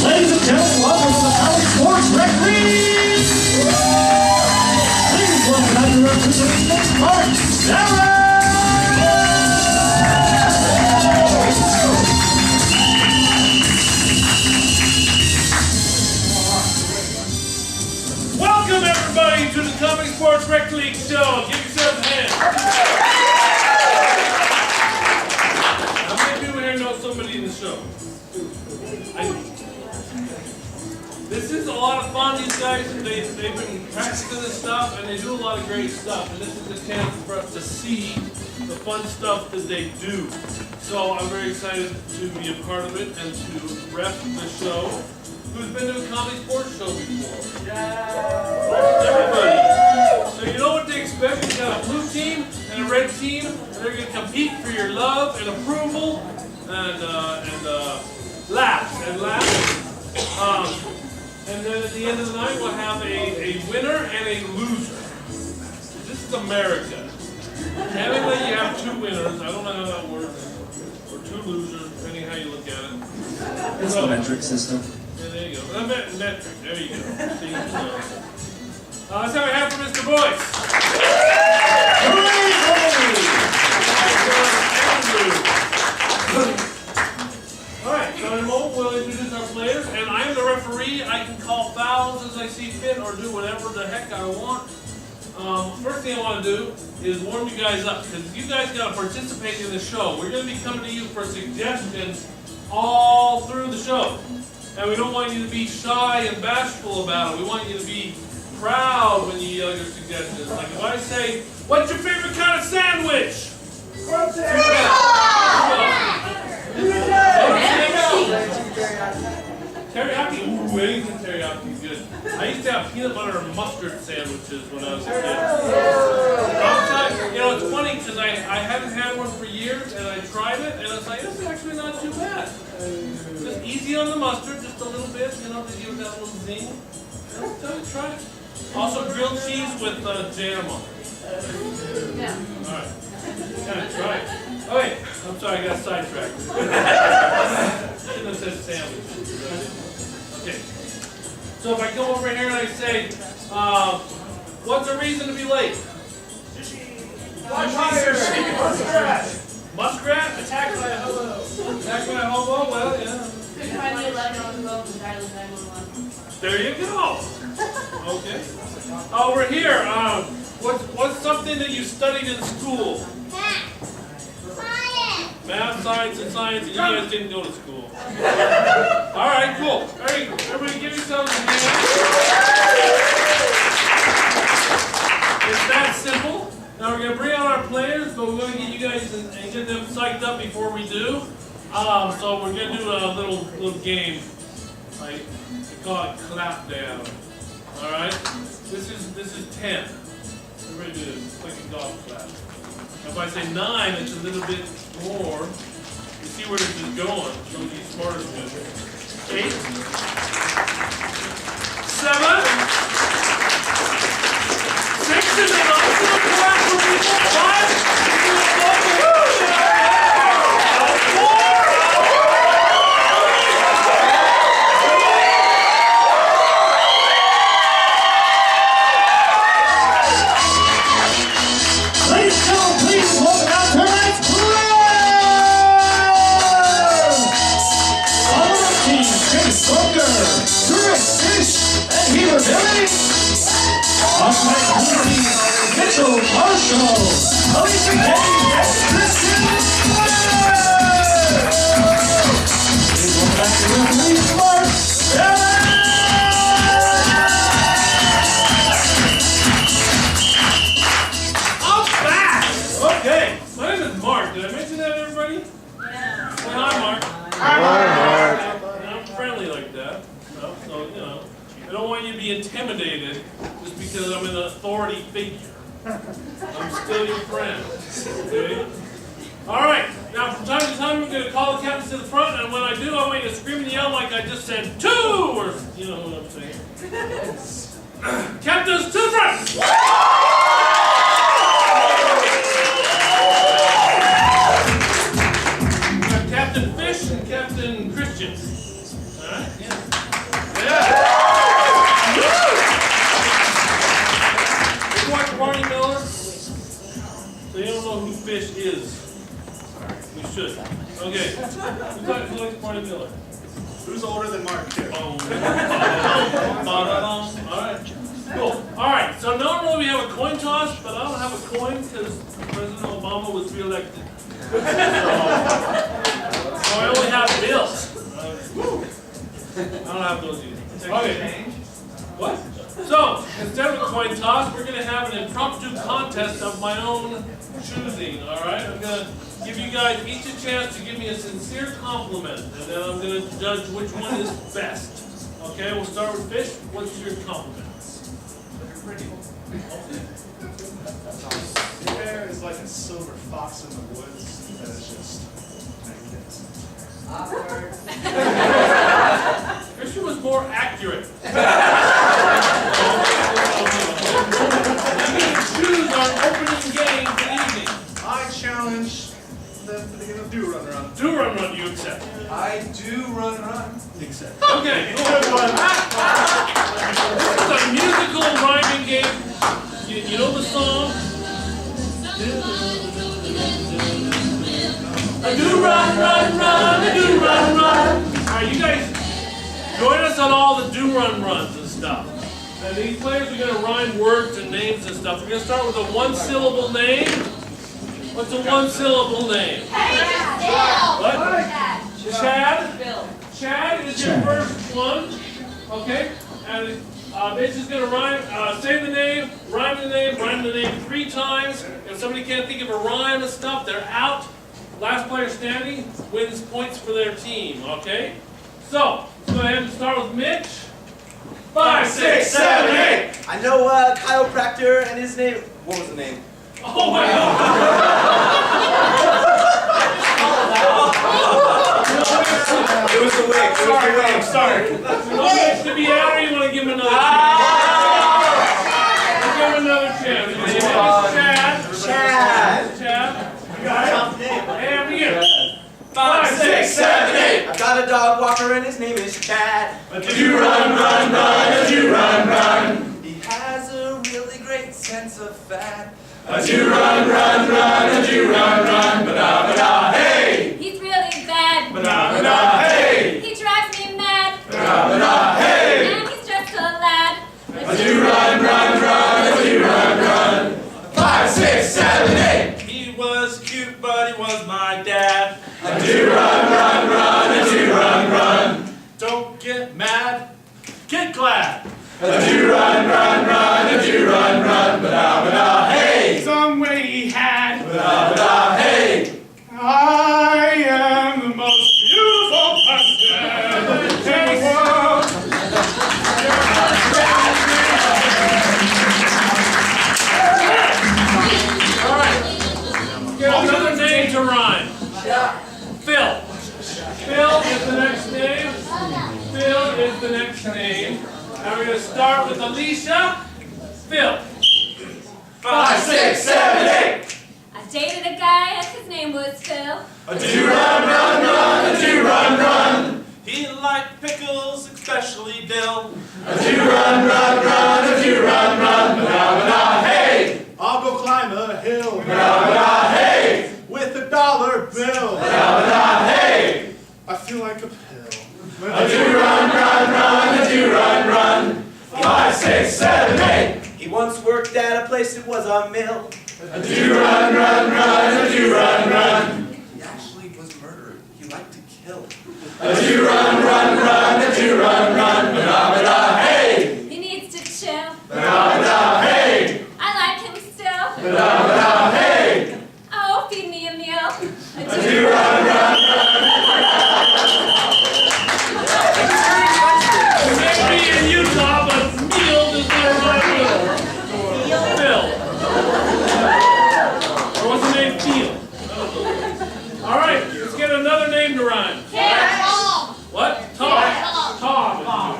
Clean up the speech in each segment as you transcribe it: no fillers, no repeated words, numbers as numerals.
Ladies and gentlemen, welcome to the Comedysportz Rec League! Please welcome our representing Mark, Sarah! Welcome everybody to the Comedysportz Rec League show. Give yourselves a hand. How many of you here know somebody in the show? This is a lot of fun. These guys, they've been practicing this stuff and they do a lot of great stuff. And this is a chance for us to see the fun stuff that they do. So I'm very excited to be a part of it and to rep the show. Who's been to a Comedysportz show before? Yeah. Everybody. So you know what to expect. You got a blue team and a red team, and they're going to compete for your love and approval and laughs. And then at the end of the night, we'll have a winner and a loser. This is America. Technically, you have two winners. I don't know how that works. Or two losers, depending how you look at it. It's the metric system. Yeah, there you go. Metric. There you go. See, let's have a hand for Mr. Boyce. All right, so in a moment we'll introduce our players, and I am the referee. I can call fouls as I see fit, or do whatever the heck I want. First thing I want to do is warm you guys up, because you guys got to participate in the show. We're going to be coming to you for suggestions all through the show. And we don't want you to be shy and bashful about it. We want you to be proud when you yell your suggestions. Like if I say, what's your favorite kind of sandwich? Teriyaki. Ooh, anything teriyaki is good. I used to have peanut butter and mustard sandwiches when I was a kid. You know, it's funny because I haven't had one for years, and I tried it, and it's like, this is actually not too bad. Just easy on the mustard, just a little bit, you know, to give it that little zing. Try it. Also grilled cheese with jam on it. Yeah. All right. Yeah, try it. Oh wait, I'm sorry, I got sidetracked. Shouldn't have said sandwich. Okay. So if I come over here and I say, what's a reason to be late? Muskrat? Attacked by a hobo. Attacked by a hobo? Well, yeah. Couldn't find the 11 on the phone and dialed 911. There you go. Okay. Over here, what's something that you studied in school? Math, science, and science, and you guys didn't go to school. All right, cool. All right, everybody give yourselves a hand. It's that simple. Now we're going to bring out our players, but we're going to get you guys and get them psyched up before we do. So we're going to do a little game. Right? We call it clap down. All right? This is 10. Everybody do this. It's like a golf clap. If I say 9, it's a little bit more. You see where this is going. Shows you smarter than 8, 7, 6, and then also clap for people. Christians. All right? Yeah. fish is. We should. Okay. Who likes Barney Miller? Who's older than Mark, too? All right. Cool. All right. So normally we have a coin toss, but I don't have a coin because President Obama was reelected. So I only have bills. I don't have those either. Okay. What? So instead of a coin toss, we're going to have an impromptu contest of my own choosing. All right. I'm going to give you guys each a chance to give me a sincere compliment, and then I'm going to judge which one is best. Okay, we'll start with Fish. What's your compliment? You're pretty. Your hair is like a silver fox in the woods that is just magnificent. Christian was more accurate. Choose our opening game for the evening. I challenge them to the game of Do Run Run. Do run, run. You accept. I do run. Accept. Okay. Good one. This is a musical rhyming game. You know the song? I do run, run, run. I do run, run. All right, you guys join us on all the do run runs and stuff. And these players are going to rhyme words and names and stuff. We're going to start with a one-syllable name. What's a one-syllable name? What? Chad? Chad is your first one. Okay? And Mitch is going to rhyme, say the name, rhyme the name 3 times. If somebody can't think of a rhyme and stuff, they're out. Last player standing wins points for their team. Okay? So, let's go ahead and start with Mitch. 5, 6, 7, 8. I know chiropractor and his name. What was the name? Oh my God! It was the wig. I'm sorry. You want Mitch to be out, or you want to give him another chance? Let's give him another chance. His name is Chad. Chad. You got it? And begin. 5, 6, 7, 8. I've got a dog walker and his name is Chad. Do run, run, run, do run, run. He has a really great sense of fat. Do run, run, run, do run, run, ba-da, ba-da, hey! He's really bad. Ba-da, ba-da, hey! He drives me mad. Ba-da, ba-da, hey! And he's just a lad. Do run, run, run, do run, run. 5, 6, 7, 8. He was cute, but he was my dad. Do run, run, run, do run, run. Don't get mad, get glad. Do run, run, run, do run, run, ba-da, ba-da, hey! Some way he had. Ba-da, ba-da, hey! I am the most beautiful person in the world. All right. Get another name to rhyme. Phil. Phil is the next name. Phil is the next name. And we're going to start with Alicia. Phil. 5, 6, 7, 8. I dated a guy and his name was Phil. Do run, run, run, do run, run. He liked pickles, especially dill. Do run, run, run, do run, run, ba-da, ba-da, hey! I'll go climb a hill Ba-da, ba-da, hey! with a dollar bill. Ba-da, ba-da, hey! I feel like a pill. Do run, run, run, do run, run. 5, 6, 7, 8. He once worked at a place that was a mill. Do run, run, run, do run, run. He actually was murdered. He liked to kill. Do run, run, run, do run, run, ba-da, ba-da, hey! He needs to chill. Ba-da, ba-da, hey! I like him still. Ba-da, ba-da, hey! Oh, feed me a meal. Do run, run, run. Maybe in Utah, but meal does not rhyme with Phil. Or what's the name? Phil. All right, let's get another name to rhyme. What? Tom. Tom.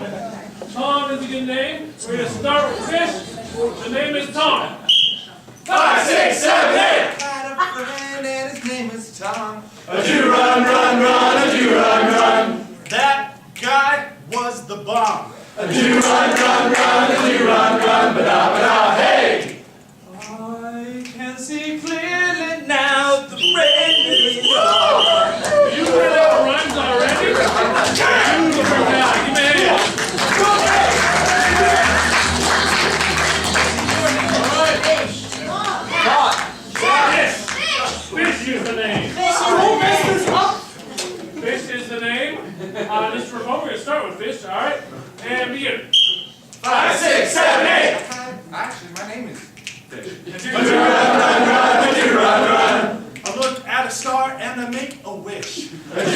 Tom is a good name. We're going to start with Fish. The name is Tom. 5, 6, 7, 8. I had a friend and his name was Tom. Do run, run, run, do run, run. That guy was the bomb. Do run, run, run, do run, run, ba-da, ba-da, hey! I can see clearly now Fish is the name. Fish is the name. This we're going to start with fish, all right? And begin. 5, 6, 7, 8. Actually, my name is Fish. I look at a star and I make a wish. Hey!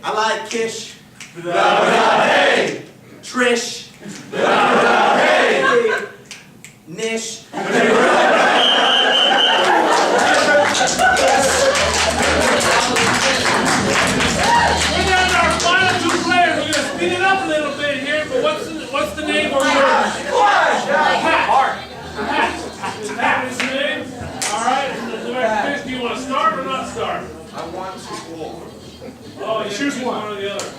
I like Kish. Hey! Trish. Hey! Nish. We're down to our final two players. We're going to speed it up a little bit here, but what's the name or word? Pat. Pat is the name. All right. Do you want to start or not start? I want to roll. Oh, you choose one or the other.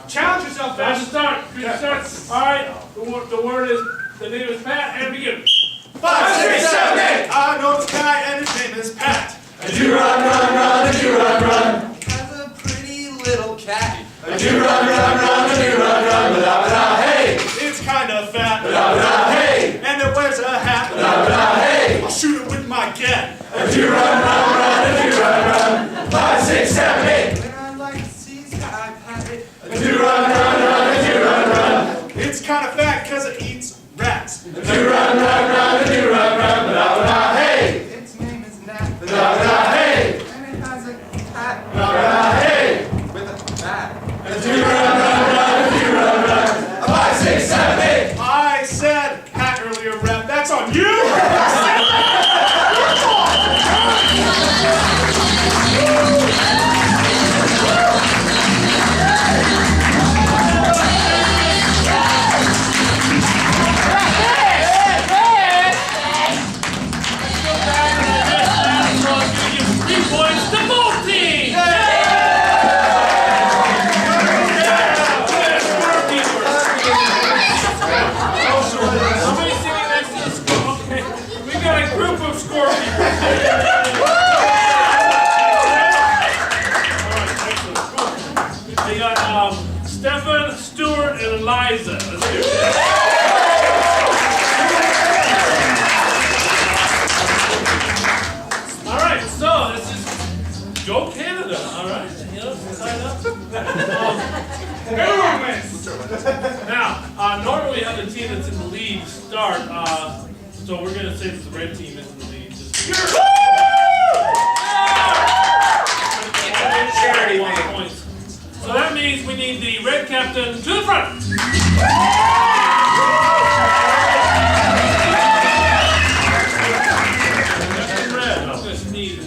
Challenge yourself, Fast Fish. start. Good start. All right. The word is, the name is Pat, and begin. 5, 6, 7, 8. I know this guy and his name is Pat. As you run. Has a pretty little cat. As you run. Hey! It's kind of fat. Hey! And it wears a hat. Hey! I'll shoot it with my gat. As you run. 5, 6, 7, 8. When I like to see sky pirate. As you run. It's kind of fat because it eats rats. As you run. Hey! Its name is Nat. Hey! And it has a cat Hey! with a bat. As you run. 5, 6, 7, 8. I said hat earlier, rep. That's on you. Stefan, Stuart, and Eliza. Let's hear it. All right, so this is Go Canada. All right, sign up. Everyone wins. Now, normally we have the team that's in the lead start. So we're going to say that the red team is in the lead. Charity points. So that means we need the red captain to the front. Red. I'm going to sneeze.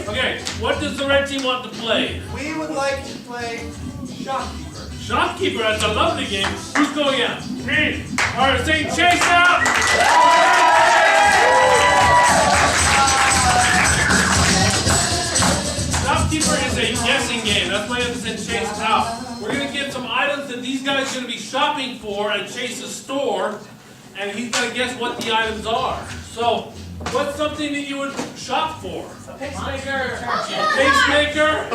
Okay, what does the red team want to play? We would like to play shopkeeper. Shopkeeper, that's a lovely game. Who's going out? Me. All right, saying chase out. Shopkeeper is a guessing game. That's why I have to say chase out. We're going to get some items that these guys are going to be shopping for at Chase's store, and he's got to guess what the items are. So, what's something that you would shop for? A pacemaker. A pacemaker.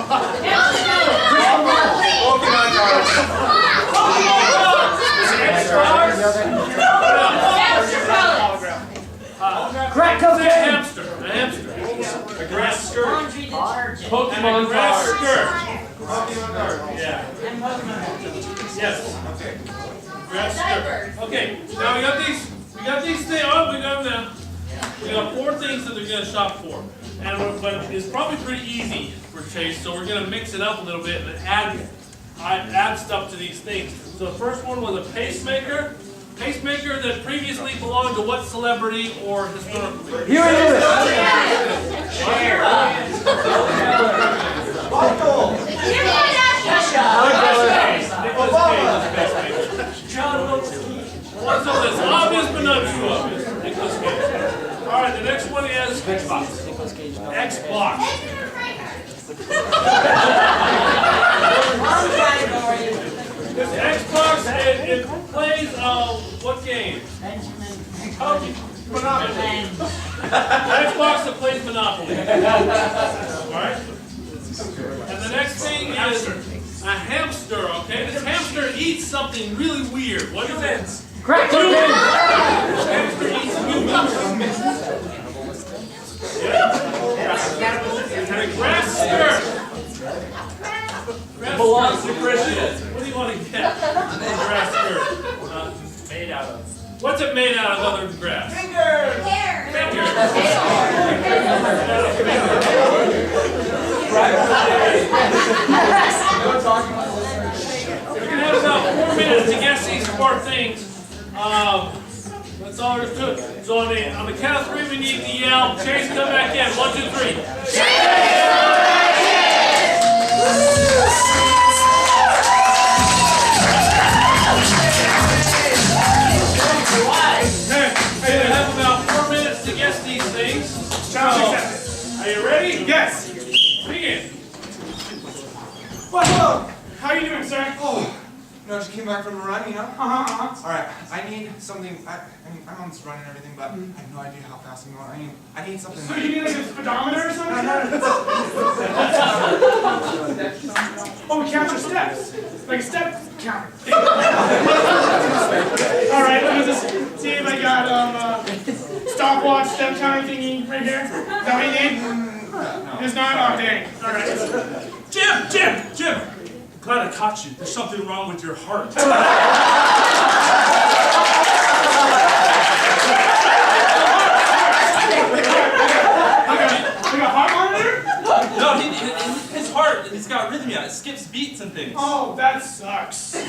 Crack A cocaine. hamster. A hamster. A grass skirt. Pokemon grass skirt. Yeah. Yes. Grass skirt. Okay. Now we got these. We got these things. Oh, we got them now. We got 4 things that they're gonna shop for, but it's probably pretty easy for Chase. So we're gonna mix it up a little bit and add stuff to these things. So the first one was a pacemaker. Pacemaker that previously belonged to what celebrity or historical figure? Here it is. What's on this? Obvious but not too obvious. Nicolas Cage. Alright, the next one is Xbox. Xbox. This Xbox Xbox, it plays, what game? Monopoly. Xbox, it plays Monopoly. Alright? And the next thing is a hamster, okay? This hamster eats something really weird. What is it? Crack Humans! Hamster eats humans. And a grass skirt. Belongs to Christians. What do you want to get? A grass skirt. Made out of. What's it made out of other than grass? Hair. Fingers. We're gonna have about 4 minutes to guess these 4 things. That's all there is to it. So on the count of 3, we need to yell. Chase, come back in. 1, 2, 3. We have about 4 minutes to guess these things. Are you ready? Yes. Begin. Well, hello. How are you doing, sir? Oh, no, just came back from a run, you know? Uh-huh. All right, I need something. I mean, I'm on this run and everything, but I have no idea how fast I'm going. I need something. So you need like a speedometer or something? Oh, we count your steps. Like a step counter. Alright, let me just see if I got stopwatch step counter thingy right here. Is that what you need? It's not? Oh, dang. Alright. Jim! Glad I caught you. There's something wrong with your heart. Like a heart monitor? No, his heart, it's got arrhythmia. It skips beats and things. Oh, that sucks. By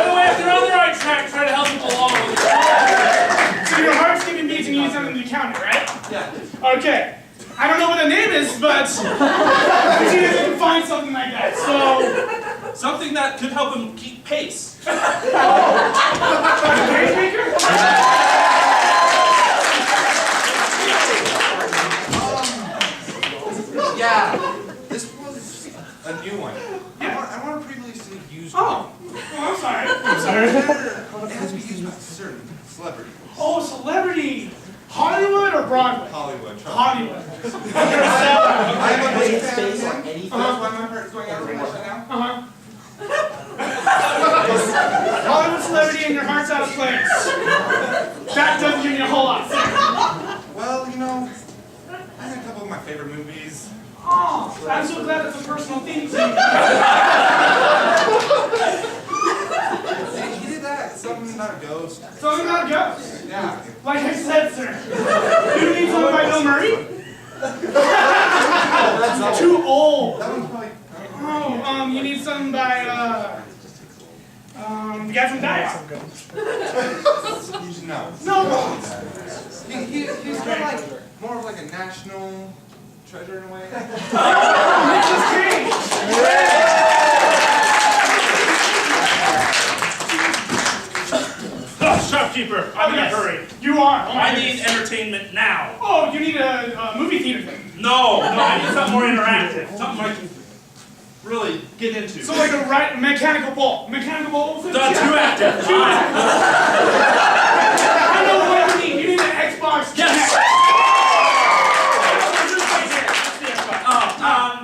the way, if you're on the right track, try to help people along with it. So your heart's skipping beats and you need something to count it, right? Yeah. Okay. I don't know what the name is, but see if you can find something like that. So, Something that could help him keep pace. like a pacemaker? Yeah, this was a new one. I want to previously used one. Oh, I'm sorry. It has to be used by a certain celebrity. Oh, celebrity. Hollywood or Broadway? Hollywood. Hollywood. I'm a big fan of him. That's why my heart's going out right now. Hollywood celebrity and your heart's out of place. That doesn't give me a whole lot. Well, you know, I had a couple of my favorite movies. Oh, I'm so glad it's a personal thing to you. He did that. Something about a ghost. Something about ghosts. Yeah. Like I said, sir. You need something by Bill Murray? Too old. That one's probably. Oh, you need something by, the guy from Die Hard. No. No. He's kind of like more of like a national treasure in a way. Nicolas Cage. Oh, shopkeeper, I'm in a Yes. hurry. You are. Oh, my I need goodness. entertainment now. Oh, you need a movie theater thing. No, I need something more interactive. Something I can really get into. So like a mechanical ball. Mechanical ball? Too active. I know what you need. You need an Xbox. Yes.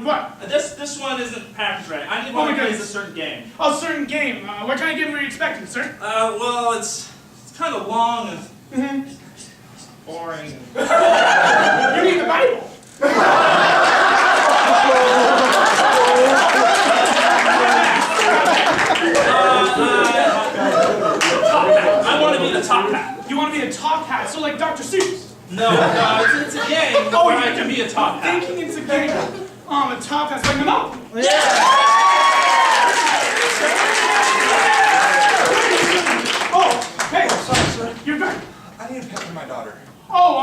What? This one isn't packaged right. I need Oh one my that plays a goodness. certain game. A certain game. What kind of game were you expecting, sir? Well, it's kind of long and Mm-hmm. boring. You need the Bible. I want to be the top hat. You want to be a top hat, so like Dr. Seuss. No, it's a game Oh, where yeah. I can be a top hat. Thinking it's a game. A top hat's like Monopoly. Oh, hey, you're back. I need a pet for my daughter. Oh,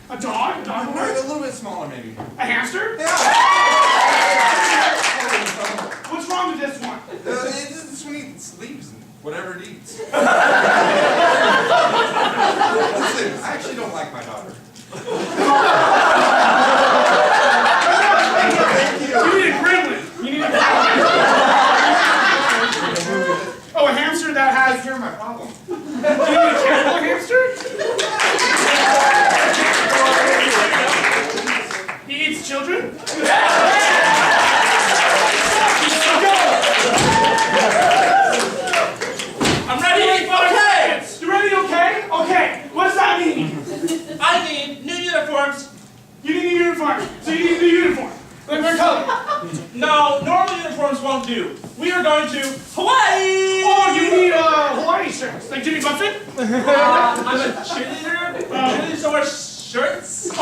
a dog? A dog? A little bit smaller, maybe. A hamster? Yeah. What's wrong with this one? This one eats leaves and whatever it eats. Listen, I actually don't like my daughter. You need a gremlin. You need a gremlin. guys hear my problem. Do you need a cannibal hamster? He eats children? I'm ready. Okay. You ready? Okay? Okay. What does that mean? I need new uniforms. You need a uniform. So you need a new uniform. Like what color? No, normal uniforms won't do. We are going to Hawaii. Oh, you need Hawaii shirts. Like Jimmy Buffett? I'm a cheerleader. Cheerleaders don't wear shirts. Oh,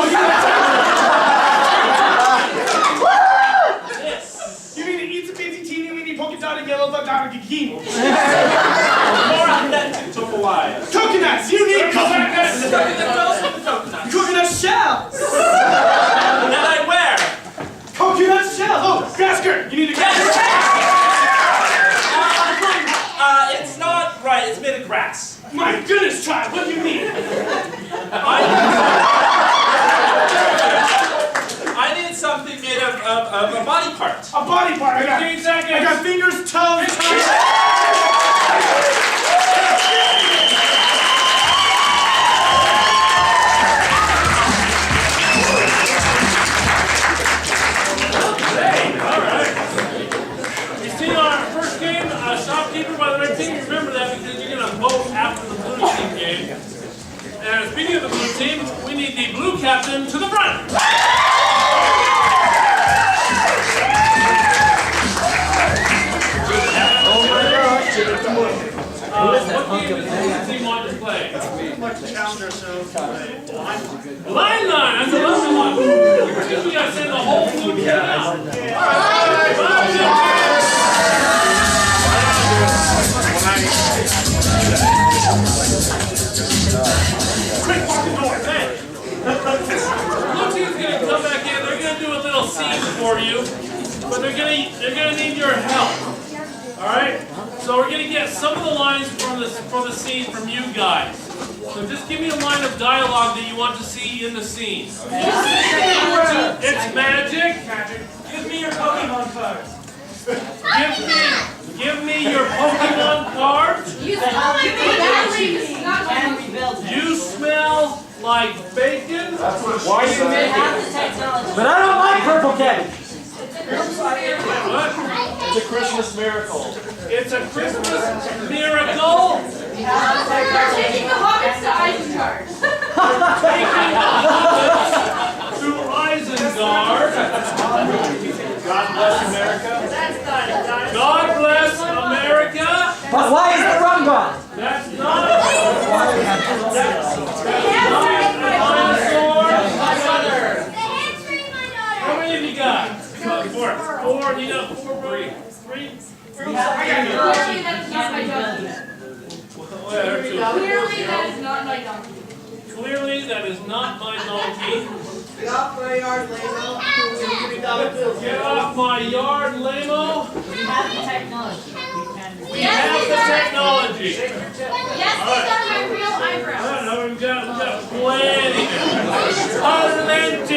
Yes. you need an itsy bitsy teeny weeny polka dotted yellow dotted bikini. More authentic to Hawaii. Coconuts. You need coconuts. Coconut shells. That I wear. Coconut shells. Oh, grass skirt. You need a grass skirt. It's not right. It's made of grass. My goodness, child. What do you need? I need something made of a body part. A body part. I got 15 seconds. I got fingers, toes. You see our first game, shopkeeper by the red team. Remember that because you're going to vote after the blue team game. And speaking of the blue team, we need the blue captain to the front. What game does the blue team want to play? We'd like to challenge ourselves to Line line, that's a lovely one. We gotta send the whole blue team out. quick walk the door. Hey. Blue team's gonna come back in. They're gonna do a little scene for you, but they're gonna need your help. All right. So we're gonna get some of the lines for the scene from you guys. So just give me a line of dialogue that you want to see in the scene. It's magic. Give me your Pokemon cards. Give me your Pokemon cards. You smell like bacon. You smell like bacon. Why are you making? But I don't like purple cabbage. What? It's a Christmas miracle. It's a Christmas miracle. We're taking the hobbits to Isengard. Taking the hobbits to Isengard. God bless America. God bless America. But why is the rum gone? That's not a dinosaur. How many have you got? Four. Four. You got four, bro? Three? Clearly that is not my donkey. Clearly that is not my donkey. Clearly that is not my donkey. Get off my yard, Lamo. Get off my yard, Lamo. We have the technology. We have the technology. Yes, these are my real eyebrows. No, we've got plenty of sentences.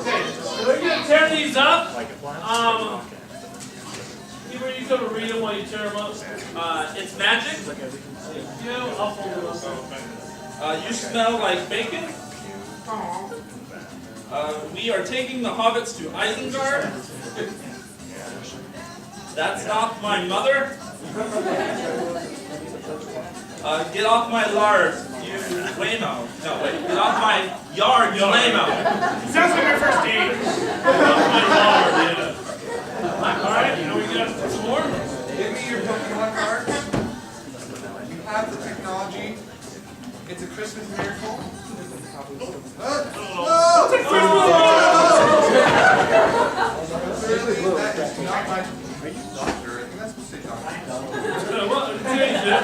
Okay, so we're gonna tear these up. Where you come and read them while you tear them up. It's magic. I'll fold them up. You smell like bacon. We are taking the hobbits to Isengard. That's not my mother. Get off my lard, you lame-o. No, wait. Get off my yard, you lame-o. Sounds like our first date. Alright, now we got some more. Give me your Pokemon cards. You have the technology. It's a Christmas miracle. Clearly, that is not my doctor. I think that's supposed to say doctor. Change it.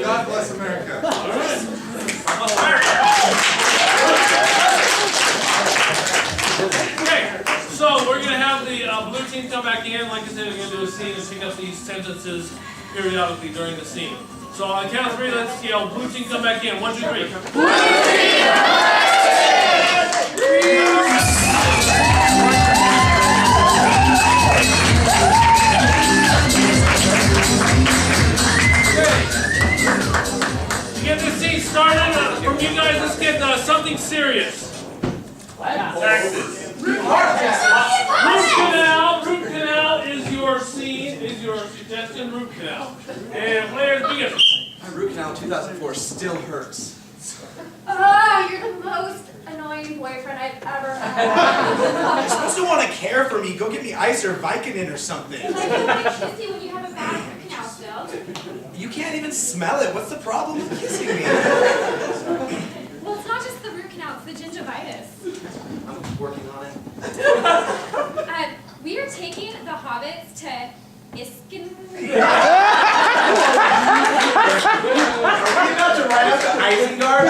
God bless America. Alright. Okay, so we're going to have the blue team come back in. Like I said, we're going to do a scene and pick up these sentences periodically during the scene. So on the count of three, let's yell, blue team come back in. 1, 2, 3. Blue team! scene is your suggestion root canal. And players begin. My root canal in 2004 still hurts. Oh, you're the most annoying boyfriend I've ever had. You're supposed to want to care for me. Go get me ice or Vicodin or something. I don't want to kiss you when you have a bad root canal still. You can't even smell it. What's the problem with kissing me? Well, it's not just the root canal, it's the gingivitis. I'm working on it. We are taking the hobbits to Iskin. Are we about to ride up to Isengard?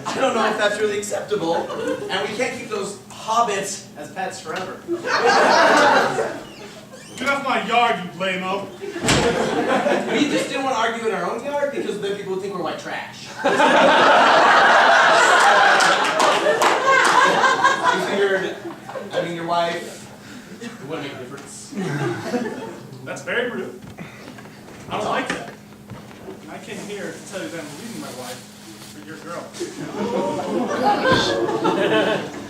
I don't know if that's really acceptable. And we can't keep those hobbits as pets forever. Get off my yard, you lame-o. We just didn't want to argue in our own yard because then people would think we're white trash. We figured, your wife, it wouldn't make a difference. That's very rude. I don't like that. I came here to tell you that I'm leaving my wife for your girl.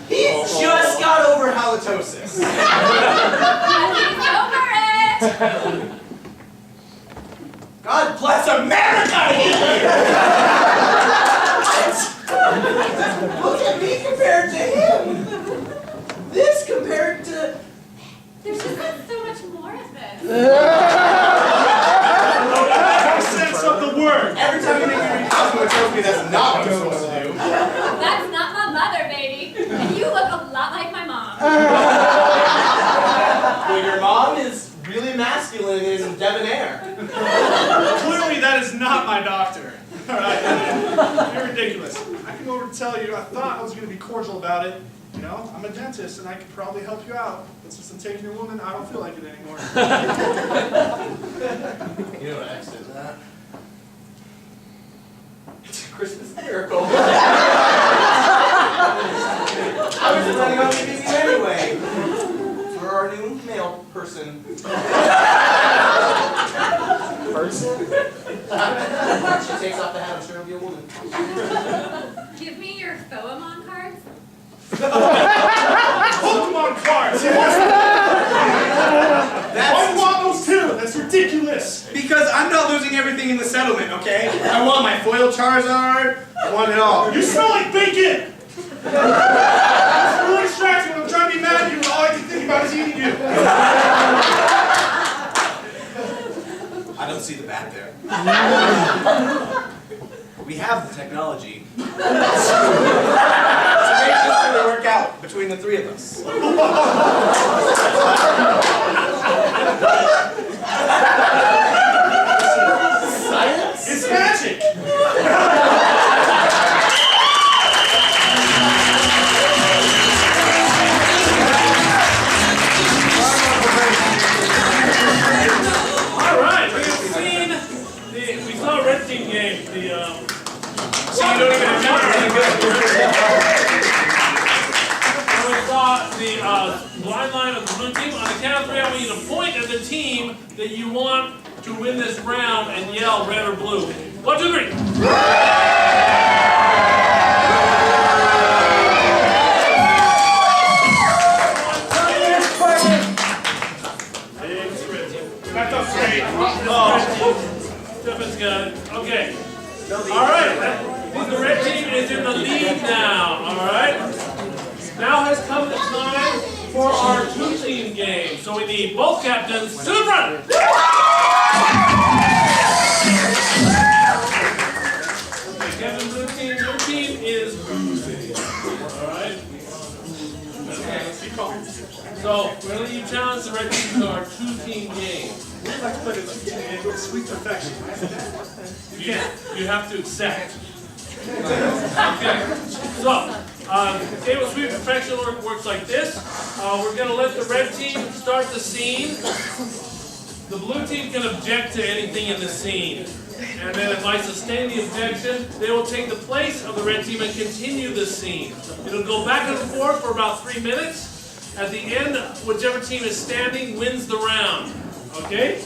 He just got over halitosis. He's over it! God bless America! What? Look at me compared to him. This compared to... There's just so much more of this. Make sense of the word. Every time you make me read Cosmo, it tells me that's not what I'm supposed to do. That's not my mother, baby. And you look a lot like my mom. Well, your mom is really masculine and debonair. Clearly, that is not my doctor. All right, you're ridiculous. I came over to tell you I thought I was going to be cordial about it. You know, I'm a dentist and I could probably help you out. But since I'm taking your woman, I don't feel like it anymore. You know what X is, huh? It's a Christmas miracle. I was planning on leaving you anyway. For our new male person. Person? She takes off the hat, I'm sure it'll be a woman. Give me your Phoemon cards. Pokemon cards! I want those too! That's ridiculous! Because I'm not losing everything in the settlement, okay? I want my foil Charizard, I want it all. You smell like bacon! It's really distracting when I'm trying to be mad at you and all I can think about is eating you. I don't see the bat there. We have the technology. So maybe it's going to work out between the three of us. Science? It's magic! Alright, we saw a red team game. So you don't even remember any good. And we saw the blind line of the blue team. On the count of three, I want you to point at the team that you want to win this round and yell red or blue. 1, 2, 3. That's up straight. Stephen's got it. Okay. Alright. The red team is in the lead now. Alright. Now has come the time for our two-team game. So we need both captains to the front. Okay, Captain Blue Team, your team is losing. Alright. So we're going to let you challenge the red team to our two-team game. We'd like to play the two-team game with sweet perfection. You have to accept. Okay. So, game of sweet perfection works like this. We're going to let the red team start the scene. The blue team can object to anything in the scene. And then if I sustain the objection, they will take the place of the red team and continue the scene. It'll go back and forth for about 3 minutes. At the end, whichever team is standing wins the round. Okay?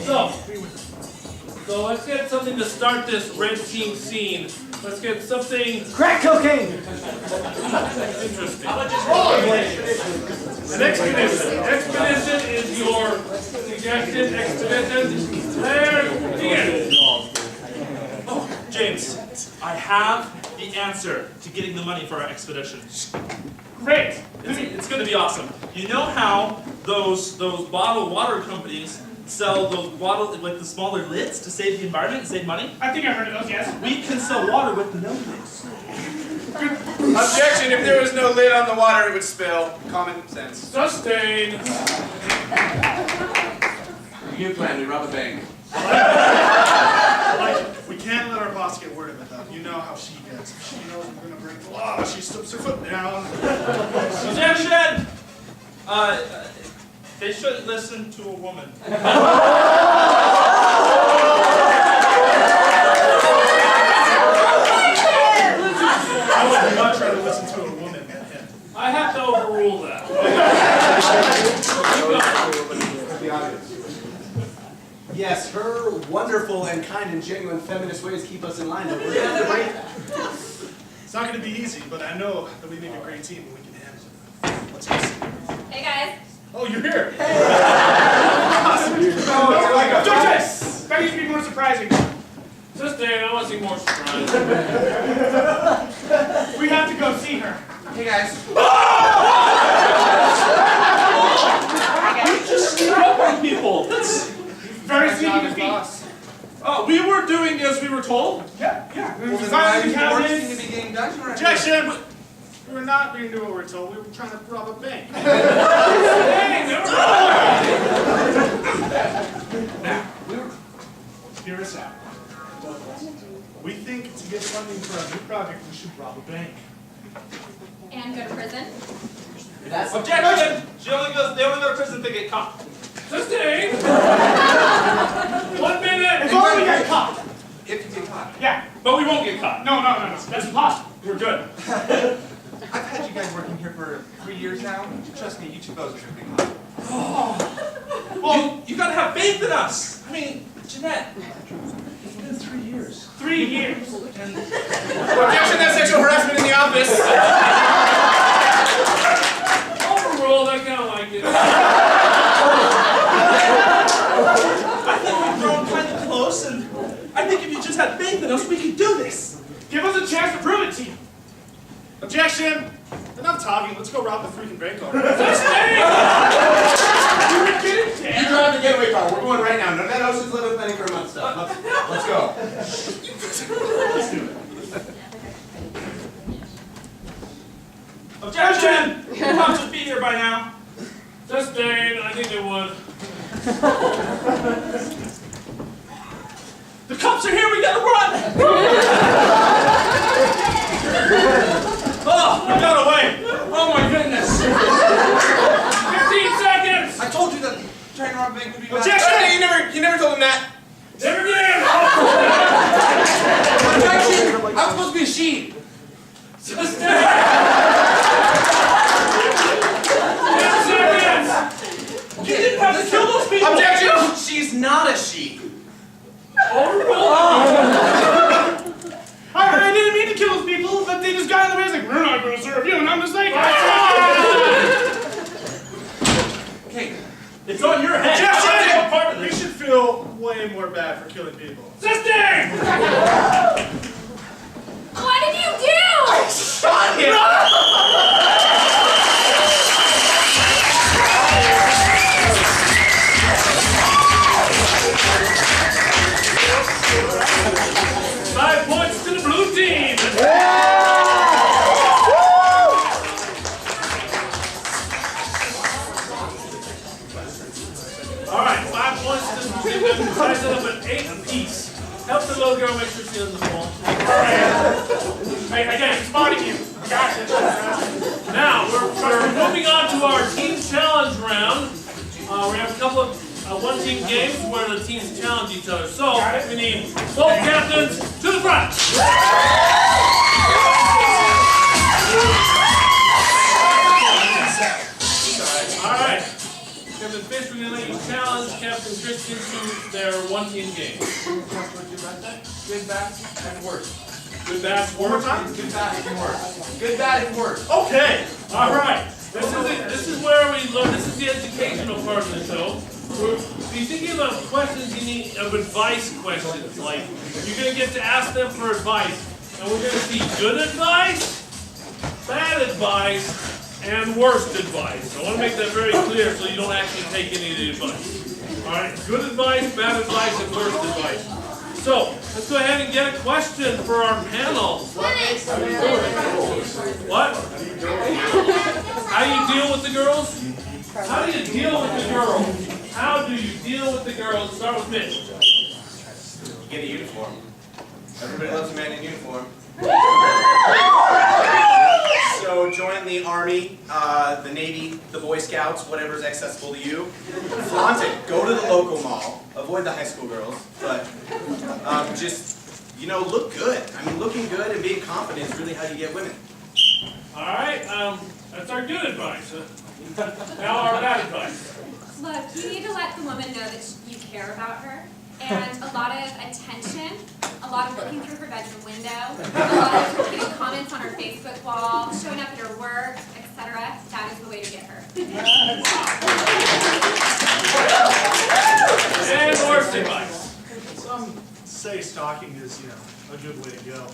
So let's get something to start this red team scene. Let's get something Crack cocaine! interesting. An expedition. Expedition is your suggestion. Expedition. There, begin. Oh, James, I have the answer to getting the money for our expedition. Great. It's going to be awesome. You know how those bottled water companies sell those bottles with the smaller lids to save the environment and save money? I think I heard of those, yes. We can sell water with no lids. Objection, if there was no lid on the water, it would spill. Common sense. Sustain. New plan, we rob a bank. We can't let our boss get word of it, though. You know how she gets. If she knows we're going to break the law, she slips her foot down. Objection! They shouldn't listen to a woman. I would much rather listen to a woman than him. I have to overrule that. Yes, her wonderful and kind and genuine feminist ways keep us in line, but we're going to have to break that. It's not going to be easy, but I know that we make a great team and we can handle it. Let's go see. Hey guys. Oh, you're here. Judges! That used to be more surprising. Sustain. I want to see more surprise. We have to go see her. Hey guys. You just sneak up on people. That's... Very sneaky to feet. Oh, we were doing as we were told? Yeah. Well, then why Filing are you cabinets. forcing to be getting dungeon right? Objection! We were not being doing what we were told. We were trying to rob a bank. Hey, never Now, hear us out. We think to get funding for our new project, we should rob a bank. And go to prison. That's Objection! They only go to prison if they get caught. Sustain. 1 minute. If only we get caught! If you get caught. Yeah. But we won't get caught. No. That's impossible. We're good. I've had you guys working here for 3 years now. Trust me, each of those are going to be caught. Well, you gotta have faith in us. I mean, Jeanette, it's been 3 years. 3 years. Objection, that's sexual harassment in the office. Overruled. I kind of like it. I think we've grown kind of close, and I think if you just had faith in us, we could do this. Give us a chance to prove it to you. Objection! Enough talking. Let's go rob the freaking bank already. You drive the getaway car. We're going right now. None of that Ocean's 11 planning for a month stuff. Let's go. Let's do it. Objection! The cops should be here by now. Sustain. I think they would. The cops are here. We gotta run. Oh, we got away. Oh my goodness. 15 seconds. I told you that trying to rob a bank would be bad. Objection! You never told him that. Never again. Objection! I'm supposed to be a she. Sustain. 10 seconds. You didn't have to kill those people. Objection! She's not a she. I didn't mean to kill those people, but they just got in the way. It's like, we're not going to serve you, and I'm just like, Okay. It's on your head. Objection! Part of We this. should feel way more bad for killing people. Sustain. What did you do? Shot him! 5 points to the blue team. All right, 5 points to the blue team. Size it up at 8 apiece. Help the little girl make sure she doesn't fall. Hey, again, spotting you. Gotcha. Now, we're moving on to our team challenge round. We have a couple of one-team games where the teams challenge each other. So, we need both captains to the front. All right. Captain Fish, we're going to let you challenge Captain Christian to their one-team game. Good, bad, and worse. Good, bad, One more worse. time. Good, bad, and worse. Good, bad, and worse. Okay. All right. This is where we learn. This is the educational part of the show. If you thinking about questions you need of advice questions, like you're gonna get to ask them for advice, and we're gonna see good advice, bad advice, and worst advice. I want to make that very clear so you don't actually take any of the advice. All right, good advice, bad advice, and worst advice. So let's go ahead and get a question for our panel. What? How do you deal with the girls? How do you deal with the girls? How do you deal with the girls? Start with Mitch. Get a uniform. Everybody loves a man in uniform. So join the Army, the Navy, the Boy Scouts, whatever's accessible to you. Flaunt it. Go to the local mall. Avoid the high school girls, but just, look good. I mean, looking good and being confident is really how you get women. All right, that's our good advice. Now our bad advice. Look, you need to let the woman know that you care about her. And a lot of attention, a lot of looking through her bedroom window, a lot of getting comments on her Facebook wall, showing up at her work, etc. That is the way to get her. And worst advice. Some say stalking is, a good way to go.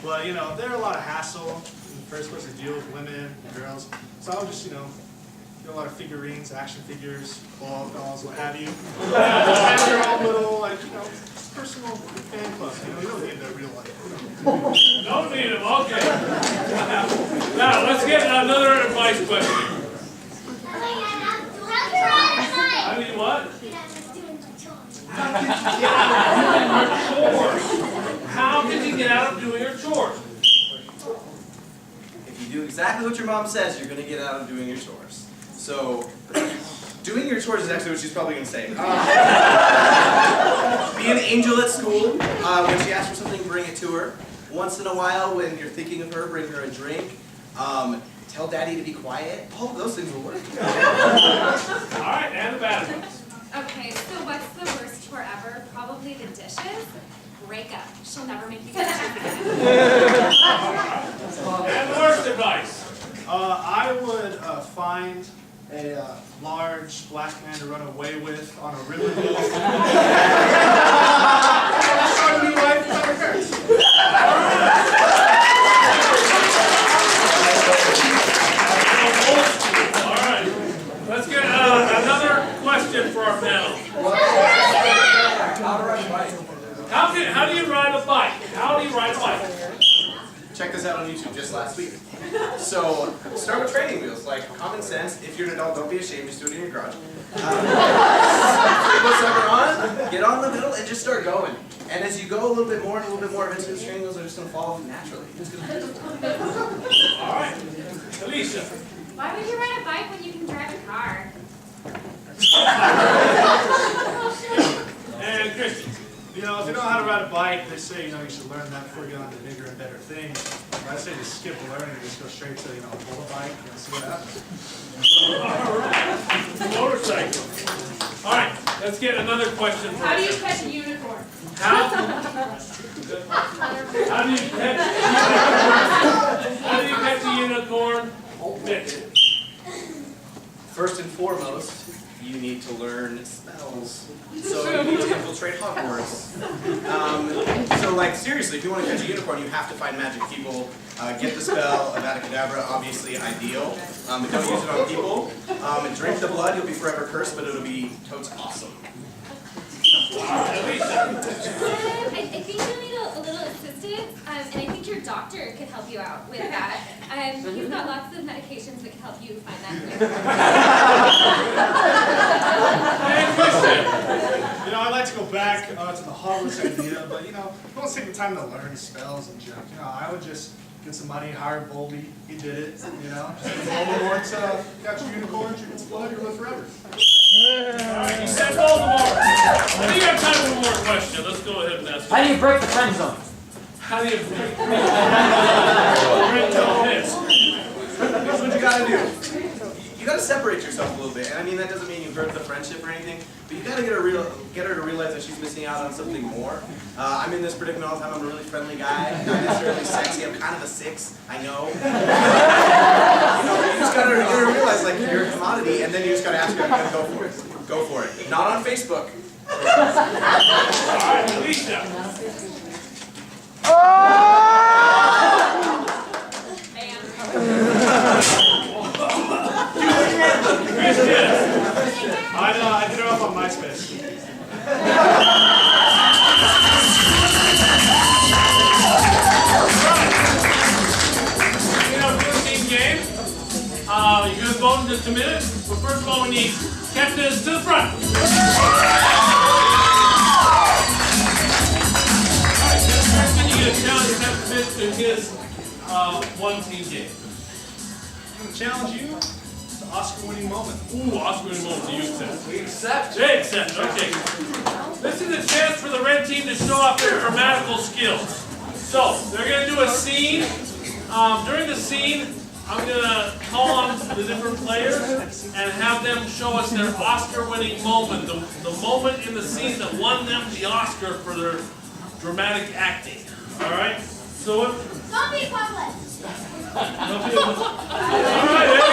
But, there are a lot of hassle in the first place to deal with women and girls. So I'll just, get a lot of figurines, action figures, ball dolls, what have you. Have your own little, personal fan club. You don't need that real life. Don't need them, okay. Now, let's get another advice question. How do you what? Chores. How can you get out of doing your chores? If you do exactly what your mom says, you're going to get out of doing your chores. So, doing your chores is actually what she's probably going to say. Be an angel at school. When she asks for something, bring it to her. Once in a while, when you're thinking of her, bring her a drink. Tell Daddy to be quiet. All of those things will work. All right, and the bad advice. Okay, so what's the worst chore ever? Probably the dishes. Break up. She'll never make you dishes again. And the worst advice. I would find a large black man to run away with on a river boat. Start a new life without her parents. All right, let's get another question for our panel. How do you ride a bike? How do you ride a bike? Check this out on YouTube just last week. So, start with training wheels, like common sense. If you're an adult, don't be ashamed, just do it in your garage. Put those sucker on, get on the middle, and just start going. And as you go a little bit more and a little bit more, eventually the training wheels are just going to fall off naturally. It's gonna All right, Alicia. Why would you ride a bike when you can drive a car? And Christian. If you don't know how to ride a bike, they say, you should learn that before you get on to bigger and better things. But I say just skip learning and just go straight to, pull a bike and see what happens. All right, motorcycle. All right, let's get another question. How do you catch a unicorn? How do you catch a unicorn? Mitch. First and foremost, you need to learn spells. So you need to infiltrate Hogwarts. Seriously, if you want to catch a unicorn, you have to find magic people. Get the spell of Avada obviously ideal. But don't use it on people. And drink the blood, you'll be forever cursed, but it'll be totes awesome. I think you'll need a little assistance, and I think your doctor could help you out with that. He's got lots of medications that can help you find that And I'd like to go back to the Hogwarts idea, but don't take the time to learn spells and junk. I would just get some money, hire Voldy. He did it. Just Voldemort got your unicorn, drink some blood, you live forever. Alright, you said Voldemort. I think you have time for one more question. Let's go ahead and ask. How do you break the friend zone? How do you break the Here's what you gotta do. You gotta separate yourself a little bit. And I mean, that doesn't mean you hurt the friendship or anything, but you gotta get her to realize that she's missing out on something more. I'm in this predicament all the time. I'm a really friendly guy, not necessarily sexy. I'm kind of a 6, I know. You just gotta realize like you're a commodity, and then you just gotta ask her, I'm gonna go for it. Go for it. Not on Facebook. Alright, Alicia. I did it off on MySpace. Game. You guys vote in just a minute, but first of all we need captains to the front. Alright, first thing you get a challenge, you have to fit to his one-team game. I'm going to challenge you to Oscar-winning moment. Ooh, Oscar-winning moment, do you accept? We accept. They accept, okay. This is a chance for the red team to show off their grammatical skills. So, they're going to do a scene. During the scene, I'm going to call on the different players and have them show us their Oscar-winning moment, the moment in the scene that won them the Oscar for their dramatic acting. All right? So what? Zombie apocalypse. All right, there we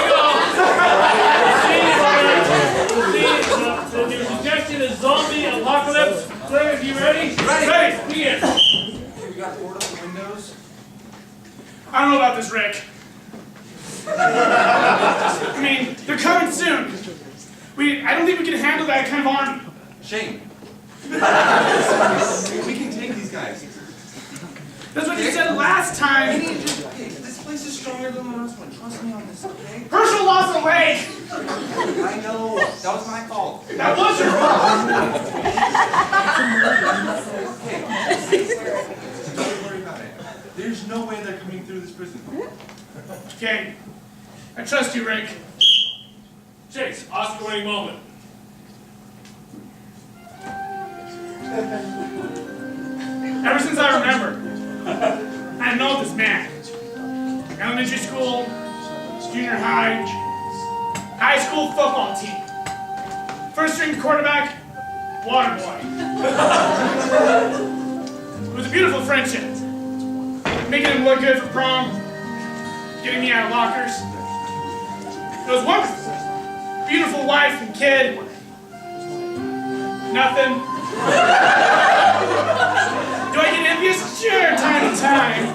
go. Your suggestion is zombie apocalypse. Players, you ready? Ready. Begin. Okay, we got to board up the windows. I don't know about this, Rick. I mean, they're coming soon. I don't think we can handle that kind of army. Shane. We can take these guys. That's what you said last time. This place is stronger than the last one. Trust me on this, okay? Herschel lost a leg. I know. That was my fault. That was your fault. Don't worry about it. There's no way they're coming through this prison. Okay. I trust you, Rick. Chase, Oscar-winning moment. Ever since I remember, I know this man. Elementary school, junior high, high school football team. First string quarterback, water boy. It was a beautiful friendship. Making him look good for prom, getting me out of lockers. It was wonderful. Beautiful wife and kid. Nothing. Do I get envious? Sure, time to time.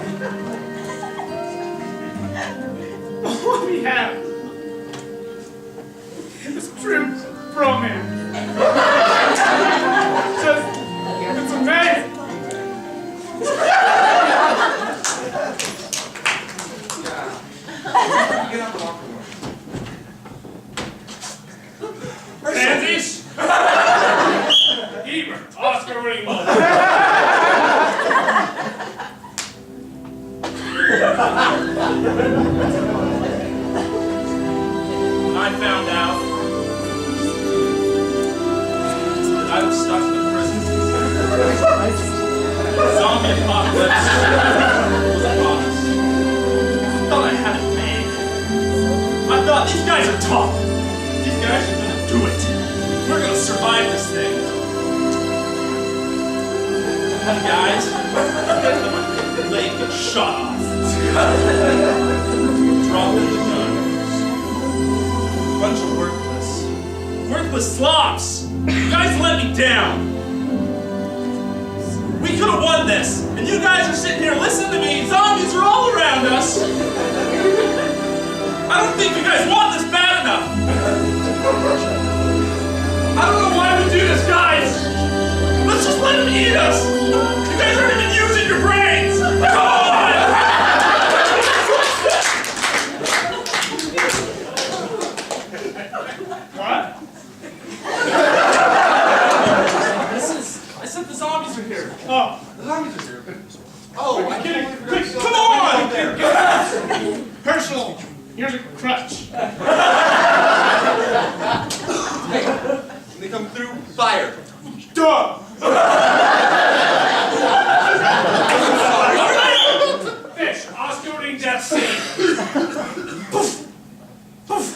What we have is true bromance. It's amazing. Get out the locker room. Pansies. Ebert, Oscar-winning moment. I found out that I was stuck in a prison. Zombie apocalypse was upon us. I thought I had it made. I thought these guys are tough. These guys are gonna do it. We're gonna survive this thing. You guys, my leg gets shot off. Dropping the guns. Bunch of worthless slobs. You guys let me down. We could have won this, and you guys are sitting here listening to me. Zombies are all around us. I don't think you guys want this bad enough. I don't know why we do this, guys. Let's just let them eat us. You guys aren't even using your brains. Come on! What? I said the zombies are here. Oh. The zombies are here. Oh, I Kidding. totally forgot. Come on! Herschel, here's a crutch. Hey, when they come through, fire. Duh! Fish, Oscar-winning death scene. Poof. Poof.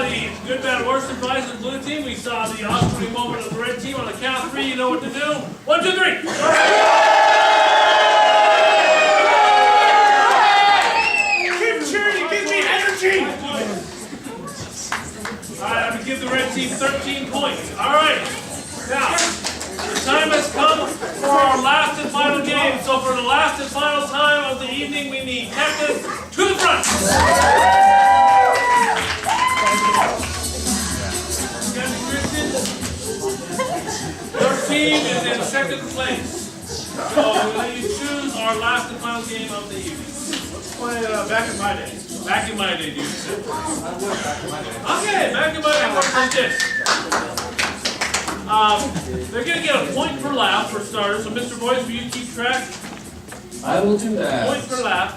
the good, bad, worst surprise of the blue team. We saw the off-putting moment of the red team. On the count of 3, you know what to do. 1, 2, 3. Keep cheering, it gives me energy. All right, I'm going to give the red team 13 points. All right. Now, the time has come for our last and final game. So for the last and final time of the evening, we need captains to the front. Captain Christian, your team is in second place. So we'll let you choose our last and final game of the evening. Let's play back in my day. Back in my day, dude. I was back in my day. Okay, back in my day, works like this. They're going to get a point per laugh for starters. So, Mr. Boyce, will you keep track? I will do that. Point per laugh.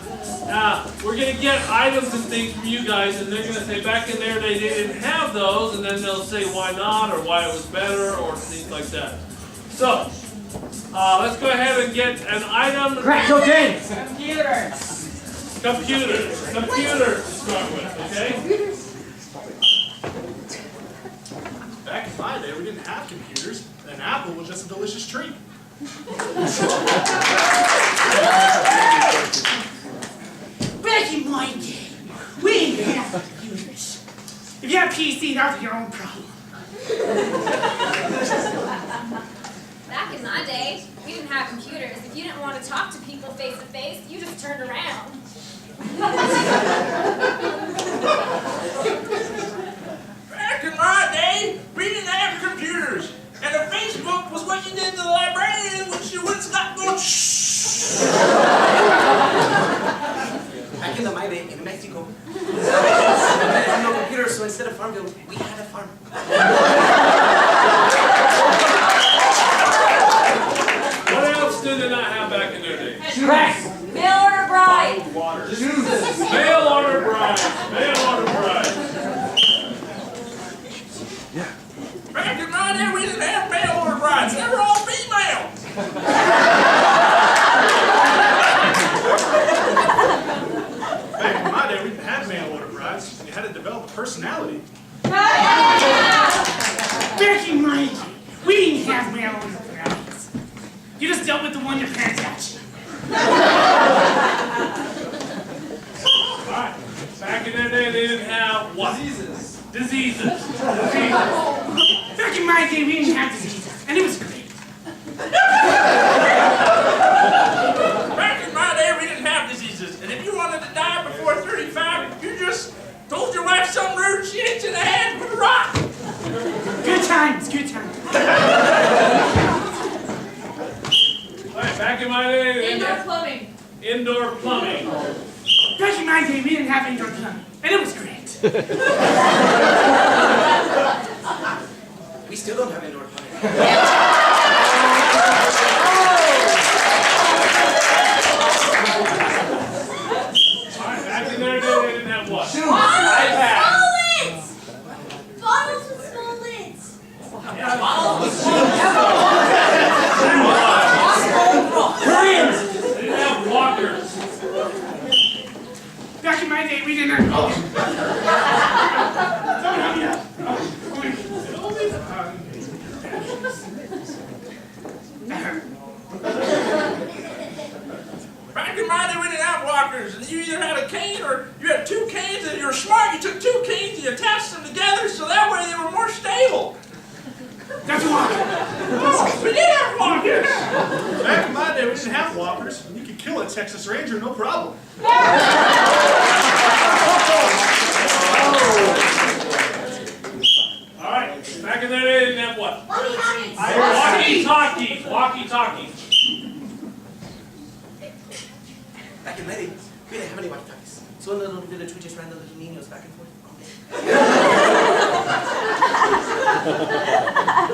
We're going to get items and things from you guys, and they're going to say back in their day they didn't have those, and then they'll say why not, or why it was better, or things like that. So, let's go ahead and get an item. Crack cocaine. Computers to start with, okay? Back in my day, we didn't have computers. An apple was just a delicious treat. Back in my day, we didn't have computers. If you had PC, that was your own problem. Back in my day, we didn't have computers. If you didn't want to talk to people face to face, you just turned around. Back in my day, we didn't have computers. And a Facebook was what you did to the librarian when she wouldn't stop going shh. Back in my day, in Mexico, we had no computers, so instead of Farmville, we had a farm. What else did they not have back in their day? Crack. Mail order bride. Mail order bride. Mail order bride. Back in my day, we didn't have mail order brides. They were all female. Back in my day, we didn't have mail order brides, and you had to develop a personality. Back in my day, we didn't have mail order brides. You just dealt with the one your parents got you. Alright. Back in their day, they didn't have what? Diseases. Back in my day, we didn't have diseases, and it was great. Back in my day, we didn't have diseases. And if you wanted to die before 35, you just told your wife something rude, she hit you in the head with a rock. Good times, good times. Alright, back in my day, they didn't have plumbing. indoor plumbing. Back in my day, we didn't have indoor plumbing, and it was great. We still don't have indoor plumbing. Alright, back in their day, they didn't have what? Bullets! Bottles with small lids. Koreans! They didn't have walkers. Back in my day, we didn't have. Back in my day, we didn't have walkers. And you either had a cane or you had 2 canes, and you were smart. You took 2 canes and you attached them together so that way they were more stable. That's why. Oh, we did have walkers. Back in my day, we didn't have walkers. You could kill a Texas Ranger, no problem. Alright, back in their day, they didn't have what? Walkie-talkies. Walkie-talkies. Back in my day, we didn't have any walkie-talkies. So in the little village, we just ran the little niños back and forth all day.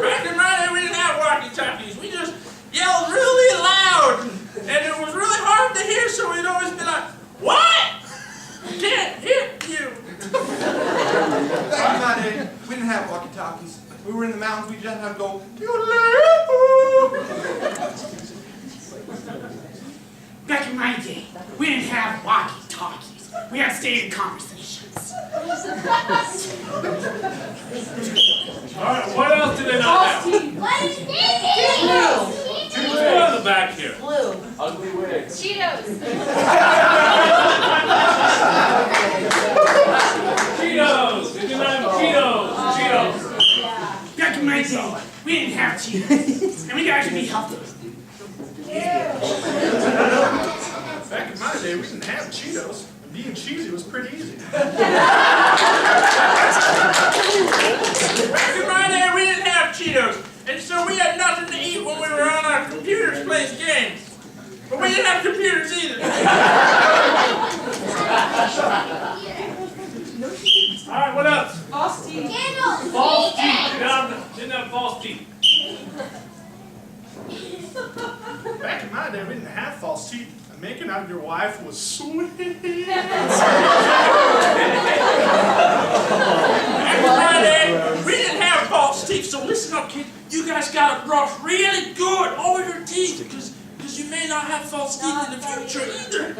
Back in my day, we didn't have walkie-talkies. We just yelled really loud. And it was really hard to hear, so we'd always be like, what? Can't hear you. Back in my day, we didn't have walkie-talkies. We were in the mountains, we just had to go, Back in my day, we didn't have walkie-talkies. We had stated conversations. Alright, what else do they not have? Who's going in the back here? Blue. Ugly wigs. Cheetos. Cheetos! They do not have Cheetos! Cheetos! Back in my day, we didn't have Cheetos. And we got to be healthy. Back in my day, we didn't have Cheetos. And being cheesy was pretty easy. Back in my day, we didn't have Cheetos, and so we had nothing to eat when we were on our computers playing games. But we didn't have computers either. Alright, what else? False teeth. False teeth. Didn't have false teeth. Back in my day, we didn't have false teeth. And making out of your wife was sweet. Back in my day, we didn't have false teeth, so listen up, kids. You guys gotta brush really good over your teeth, because you may not have false teeth in the future either.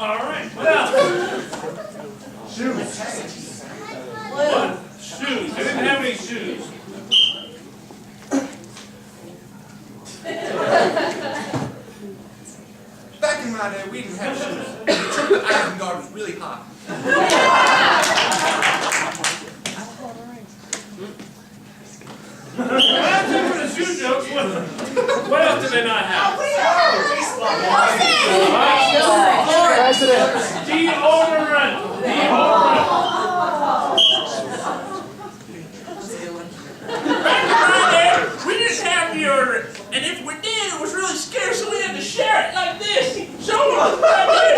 Alright, what else? Shoes. What? Shoes. They didn't have any shoes. Back in my day, we didn't have shoes. The iron guard was really hot. That's it for the shoe jokes. What else do they not have? Deodorant. Deodorant. Back in my day, we didn't have deodorant. And if we did, it was really scarce, so we had to share it like this. Show them like this.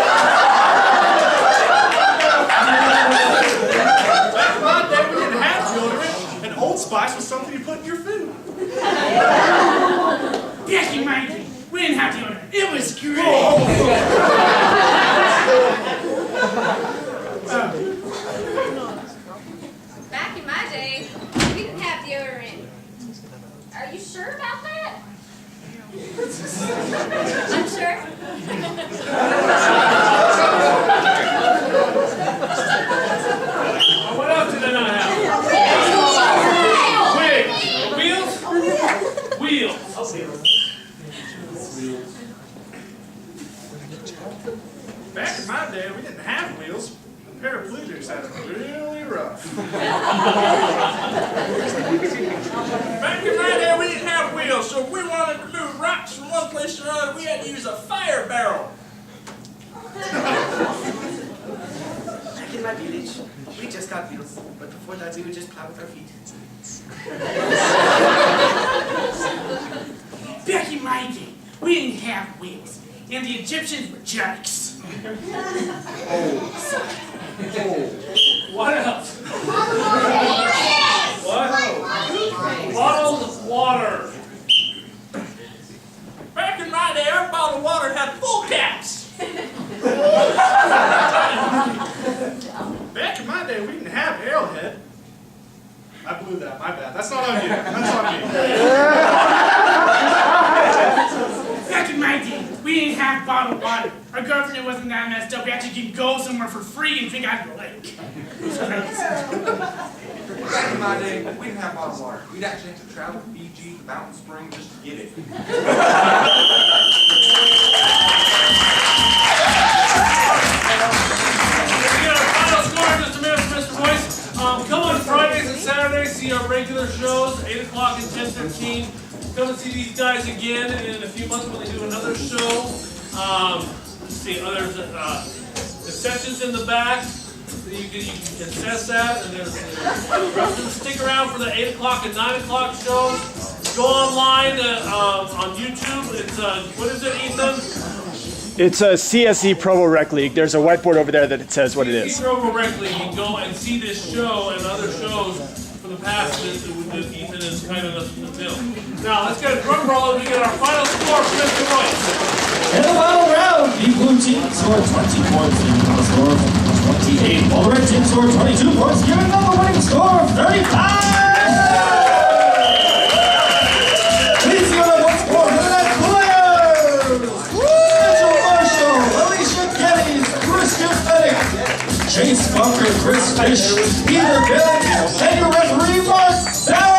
Back in my day, we didn't have deodorant. And Old Spice was something you put in your food. Back in my day, we didn't have deodorant. It was great. Back in my day, we didn't have deodorant. Are you sure about that? I'm sure. What else do they not have? Wigs. Wheels? Wheels. Back in my day, we didn't have wheels. Paraplegics had it really rough. Back in my day, we didn't have wheels, so if we wanted to move rocks from one place to another, we had to use a fire barrel. Back in my village, we just got wheels, but before that we would just plow with our feet. Back in my day, we didn't have wheels. And the Egyptians were jerks. What else? What? Bottled water. Back in my day, our bottled water had full caps. Back in my day, we didn't have Arrowhead. I blew that, my bad. That's not on you. That's on me. Back in my day, we didn't have bottled water. Our government wasn't that messed up. We actually could go somewhere for free and drink out of the lake. It was crazy. Back in my day, we didn't have bottled water. We'd actually have to travel to Fiji, Mountain Spring, just to get it. We got our final score in just a minute, Mr. Boyce. Come on Fridays and Saturdays, see our regular shows, 8 o'clock and 10:15. Come and see these guys again in a few months when they do another show. Let's see, others, concessions in the back. You can access that, and there's stick around for the 8 o'clock and 9 o'clock shows. Go online on YouTube. It's, what is it, Ethan? It's a CSE Provo Rec League. There's a whiteboard over there that it says what it is. Provo Rec League. You can go and see this show and other shows from the past that Ethan is kind enough to film. Now, let's get a drum roll and we get our final score for Mr. Royce. In the final round, the blue team scored 20 points and the score of 28, while the red team scored 22 points, giving them a winning score of 35! Please give it up once more for the Leauge! Mitchell Marshall! Chase Bunker, Chris Fish, Peter Billings, and your referee, Mark Bell.